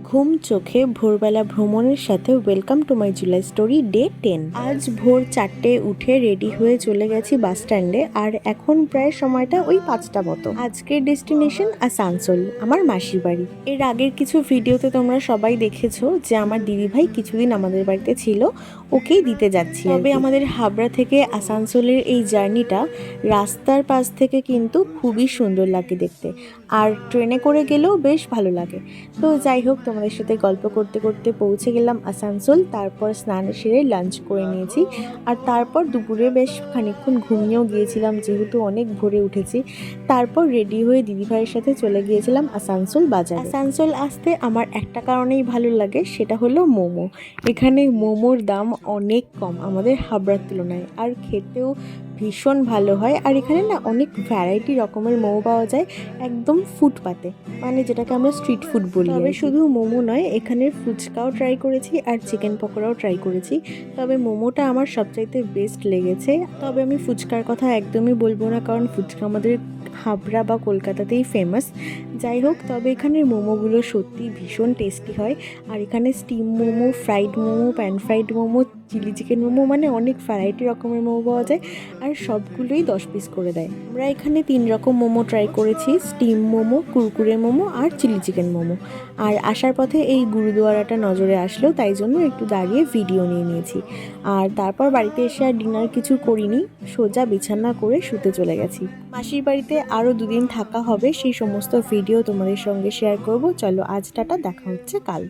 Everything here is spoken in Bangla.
ঘুম চোখে ভোরবেলা ভ্রমণের সাথে welcome to my July story day 10। আজ ভোর 4টে উঠে রেডি হয়ে চলে গেছি বাস স্ট্যান্ডে। আর এখন প্রায় সময়টা ওই 5টা মতো। আজকের ডেস্টিনেশন আসানসোল, আমার মাসির বাড়ি। এর আগের কিছু ভিডিওতে তোমরা সবাই দেখেছো যে আমার দিদিভাই কিছুদিন আমাদের বাড়িতে ছিল, ওকেই দিতে যাচ্ছি। তবে আমাদের হাবড়া থেকে আসানসোলের এই জার্নিটা রাস্তার পাশ থেকে কিন্তু খুবই সুন্দর লাগে দেখতে, আর ট্রেনে করে গেলেও বেশ ভালো লাগে। তো যাই হোক, তোমাদের সাথে গল্প করতে করতে পৌঁছে গেলাম আসানসোল। তারপর স্নান সেরে লাঞ্চ করে নিয়েছি, আর তারপর দুপুরে বেশ খানিকক্ষণ ঘুমিয়েও গিয়েছিলাম যেহেতু অনেক ভোরে উঠেছি। তারপর রেডি হয়ে দিদিভাইয়ের সাথে চলে গিয়েছিলাম আসানসোল বাজারে। আসানসোল আসতে আমার একটা কারণেই ভালো লাগে, সেটা হলো মোমো। এখানে মোমোর দাম অনেক কম আমাদের হাবড়ার তুলনায়, আর খেতেও ভীষণ ভালো হয়। আর এখানে না অনেক ভ্যারাইটি রকমের মোমো পাওয়া যায় একদম ফুটপাতে, মানে যেটাকে আমরা স্ট্রিট ফুড বলি। তবে শুধু মোমো নয়, এখানের ফুচকাও ট্রাই করেছি আর চিকেন পকোড়াও ট্রাই করেছি। তবে মোমোটা আমার সবচাইতে বেস্ট লেগেছে। তবে আমি ফুচকার কথা একদমই বলবো না, কারণ ফুচকা আমাদের হাবড়া বা কলকাতাতেই ফেমাস। যাই হোক, তবে এখানের মোমোগুলো সত্যি ভীষণ টেস্টি হয়। আর এখানে steam momo, fried momo, pan fried momo, chilli chicken momo, মানে অনেক ভ্যারাইটি রকমের মোমো পাওয়া যায়, আর সবগুলোই 10 পিস করে দেয়। আমরা এখানে 3 রকম মোমো ট্রাই করেছি, স্টিম মোমো, কুরকুরে মোমো আর চিলি চিকেন মোমো। আর আসার পথে এই গুরুদুয়ারাটা নজরে আসলো, তাই জন্য একটু দাঁড়িয়ে ভিডিও নিয়ে নিয়েছি। আর তারপর বাড়িতে এসে আর ডিনার কিছু করিনি, সোজা বিছানা করে শুতে চলে গেছি। মাসির বাড়িতে আরও 2 দিন থাকা হবে, সেই সমস্ত ভিডিও তোমাদের সঙ্গে শেয়ার করব। চলো আজ টাটা, দেখা হচ্ছে কাল।